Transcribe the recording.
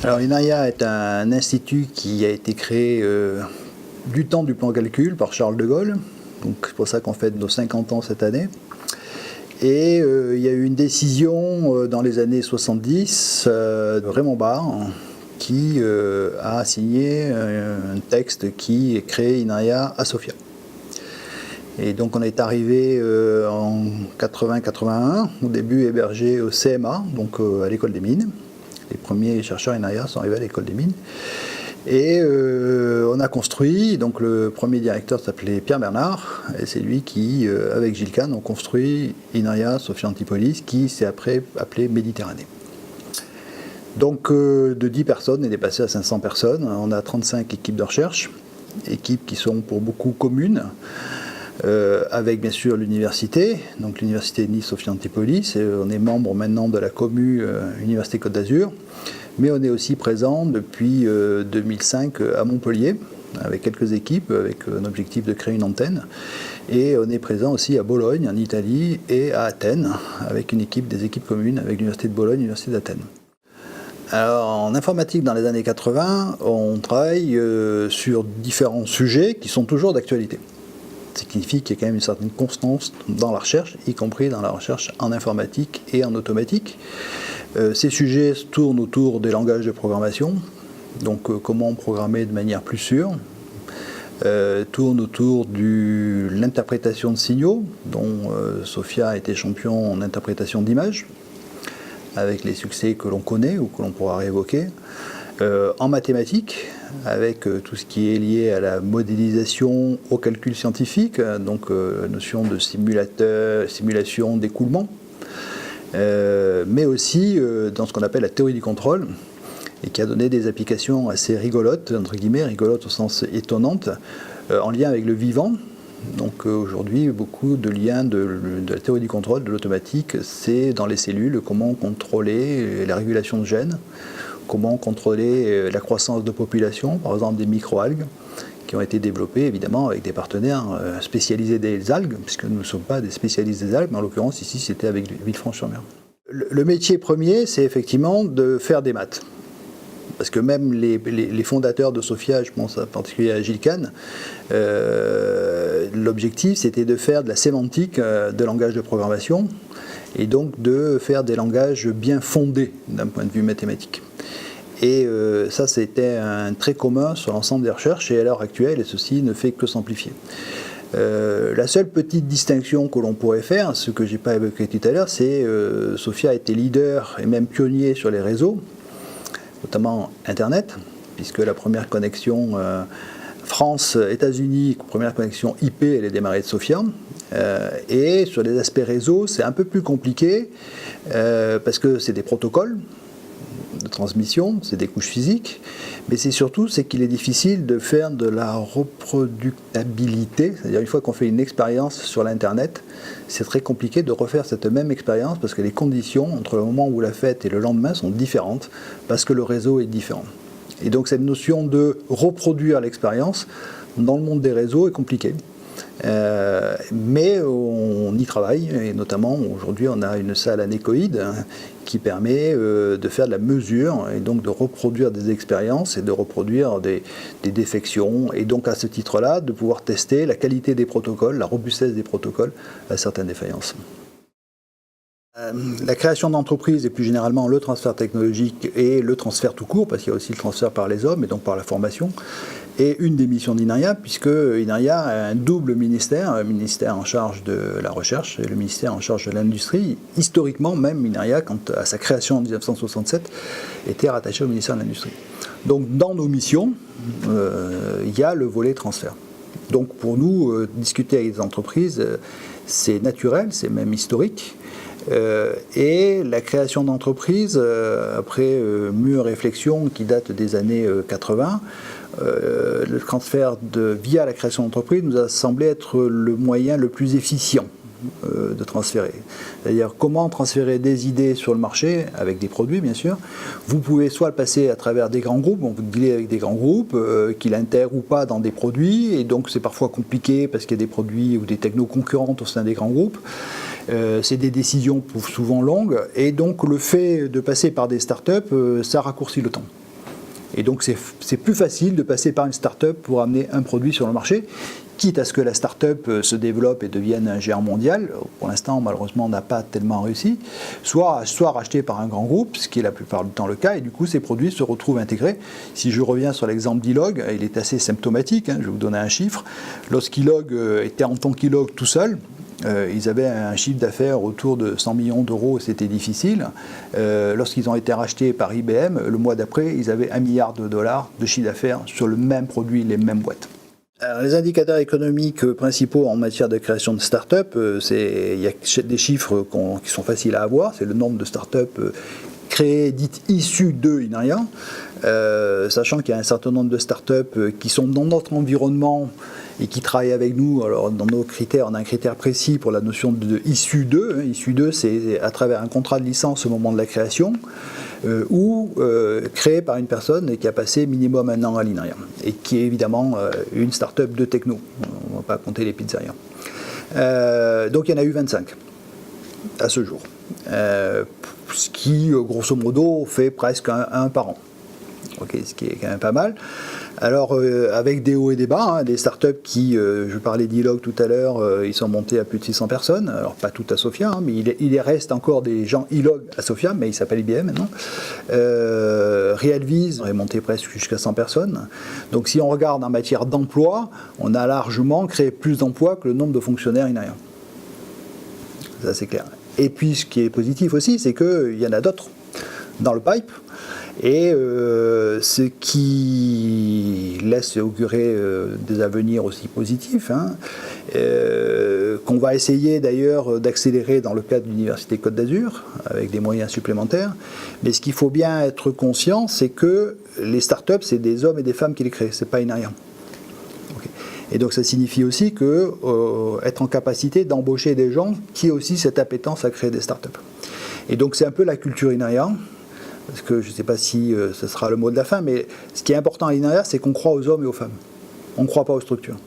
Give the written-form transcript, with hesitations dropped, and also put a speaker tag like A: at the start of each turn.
A: Alors l'INRIA est un institut qui a été créé du temps du plan calcul par Charles de Gaulle. Donc c'est pour ça qu'on fête nos 50 ans cette année. Et il y a eu une décision dans les années 70 de Raymond Barre qui a signé un texte qui crée INRIA à Sofia. Et donc on est arrivé en 80-81, au début hébergé au CMA, donc à l'école des mines. Les premiers chercheurs INRIA sont arrivés à l'école des mines. Et on a construit, donc le premier directeur s'appelait Pierre Bernard, et c'est lui qui, avec Gilles Kahn, ont construit INRIA Sophia Antipolis, qui s'est après appelé Méditerranée. Donc de 10 personnes, on est passé à 500 personnes. On a 35 équipes de recherche, équipes qui sont pour beaucoup communes, avec bien sûr l'université, donc l'université Nice Sophia Antipolis. On est membre maintenant de la commu Université Côte d'Azur, mais on est aussi présent depuis 2005 à Montpellier, avec quelques équipes, avec un objectif de créer une antenne. Et on est présent aussi à Bologne, en Italie, et à Athènes, avec des équipes communes avec l'Université de Bologne et l'Université d'Athènes. Alors, en informatique, dans les années 80, on travaille sur différents sujets qui sont toujours d'actualité. Ce qui signifie qu'il y a quand même une certaine constance dans la recherche, y compris dans la recherche en informatique et en automatique. Ces sujets tournent autour des langages de programmation, donc comment programmer de manière plus sûre, tournent autour de l'interprétation de signaux, dont Sophia a été champion en interprétation d'images, avec les succès que l'on connaît ou que l'on pourra réévoquer. En mathématiques, avec tout ce qui est lié à la modélisation, au calcul scientifique, donc notion de simulation d'écoulement, mais aussi dans ce qu'on appelle la théorie du contrôle, et qui a donné des applications assez rigolotes, entre guillemets, rigolotes au sens étonnante, en lien avec le vivant. Donc aujourd'hui, beaucoup de liens de la théorie du contrôle, de l'automatique, c'est dans les cellules, comment contrôler la régulation de gènes, comment contrôler la croissance de population, par exemple des microalgues, qui ont été développées évidemment avec des partenaires spécialisés des algues, puisque nous ne sommes pas des spécialistes des algues, mais en l'occurrence ici c'était avec Villefranche-sur-Mer. Le métier premier, c'est effectivement de faire des maths. Parce que même les fondateurs de Sophia, je pense en particulier à Gilles Kahn, l'objectif c'était de faire de la sémantique de langage de programmation, et donc de faire des langages bien fondés d'un point de vue mathématique. Et ça, c'était un trait commun sur l'ensemble des recherches, et à l'heure actuelle, et ceci ne fait que s'amplifier. La seule petite distinction que l'on pourrait faire, ce que je n'ai pas évoqué tout à l'heure, c'est Sophia a été leader et même pionnier sur les réseaux, notamment Internet, puisque la première connexion France-États-Unis, première connexion IP, elle est démarrée de Sophia. Et sur les aspects réseau, c'est un peu plus compliqué, parce que c'est des protocoles de transmission, c'est des couches physiques, mais c'est surtout qu'il est difficile de faire de la reproductibilité, c'est-à-dire une fois qu'on fait une expérience sur l'Internet, c'est très compliqué de refaire cette même expérience parce que les conditions entre le moment où vous la faites et le lendemain sont différentes, parce que le réseau est différent. Et donc cette notion de reproduire l'expérience dans le monde des réseaux est compliquée. Mais on y travaille, et notamment aujourd'hui on a une salle anéchoïde qui permet de faire de la mesure et donc de reproduire des expériences et de reproduire des défections, et donc à ce titre-là de pouvoir tester la qualité des protocoles, la robustesse des protocoles à certaines défaillances. La création d'entreprises et plus généralement le transfert technologique et le transfert tout court, parce qu'il y a aussi le transfert par les hommes et donc par la formation, est une des missions d'INRIA, puisque INRIA a un double ministère, un ministère en charge de la recherche et le ministère en charge de l'industrie. Historiquement même, INRIA, quant à sa création en 1967, était rattaché au ministère de l'Industrie. Donc dans nos missions, il y a le volet transfert. Donc pour nous, discuter avec des entreprises, c'est naturel, c'est même historique. Et la création d'entreprises, après mûre réflexion qui date des années 80, le transfert via la création d'entreprise nous a semblé être le moyen le plus efficient de transférer. C'est-à-dire comment transférer des idées sur le marché, avec des produits bien sûr. Vous pouvez soit le passer à travers des grands groupes, vous dealez avec des grands groupes qui l'intègrent ou pas dans des produits, et donc c'est parfois compliqué parce qu'il y a des produits ou des technos concurrentes au sein des grands groupes. C'est des décisions souvent longues, et donc le fait de passer par des startups, ça raccourcit le temps. Et donc c'est plus facile de passer par une start-up pour amener un produit sur le marché, quitte à ce que la start-up se développe et devienne un géant mondial. Pour l'instant, malheureusement, on n'a pas tellement réussi. Soit racheté par un grand groupe, ce qui est la plupart du temps le cas, et du coup, ces produits se retrouvent intégrés. Si je reviens sur l'exemple d'E-Log, il est assez symptomatique, je vais vous donner un chiffre. Lorsqu'E-Log était en tant qu'E-Log tout seul, ils avaient un chiffre d'affaires autour de 100 millions d'euros, c'était difficile. Lorsqu'ils ont été rachetés par IBM, le mois d'après, ils avaient $1 milliard de chiffre d'affaires sur le même produit, les mêmes boîtes. Alors, les indicateurs économiques principaux en matière de création de start-up, il y a des chiffres qui sont faciles à avoir, c'est le nombre de start-up créées, dites issues de Inarian, sachant qu'il y a un certain nombre de start-up qui sont dans notre environnement et qui travaillent avec nous. Alors, dans nos critères, on a un critère précis pour la notion de issue d'eux. Issue d'eux, c'est à travers un contrat de licence au moment de la création, ou créé par une personne qui a passé minimum 1 an à l'Inarian, et qui est évidemment une start-up de techno. On ne va pas compter les pizzerias. Donc, il y en a eu 25 à ce jour, ce qui, grosso modo, fait presque un par an. Okay, ce qui est quand même pas mal. Alors, avec des hauts et des bas, des startups qui, je parlais d'E-Log tout à l'heure, ils sont montés à plus de 600 personnes. Alors, pas tout à Sofia, mais il reste encore des gens E-Log à Sofia, mais ils s'appellent IBM maintenant. Realviz est monté presque jusqu'à 100 personnes. Donc, si on regarde en matière d'emploi, on a largement créé plus d'emplois que le nombre de fonctionnaires Inarian. Ça, c'est clair. Et puis, ce qui est positif aussi, c'est qu'il y en a d'autres dans le pipe. Et ce qui laisse augurer des avenirs aussi positifs, qu'on va essayer d'ailleurs d'accélérer dans le cadre de l'Université Côte d'Azur, avec des moyens supplémentaires. Mais ce qu'il faut bien être conscient, c'est que les startups, c'est des hommes et des femmes qui les créent, c'est pas Inarian. Okay. Et donc ça signifie aussi que être en capacité d'embaucher des gens qui ont aussi cette appétence à créer des startups. Et donc c'est un peu la culture Inarian. Parce que je ne sais pas si ce sera le mot de la fin, mais ce qui est important à l'Inarian, c'est qu'on croit aux hommes et aux femmes. On ne croit pas aux structures.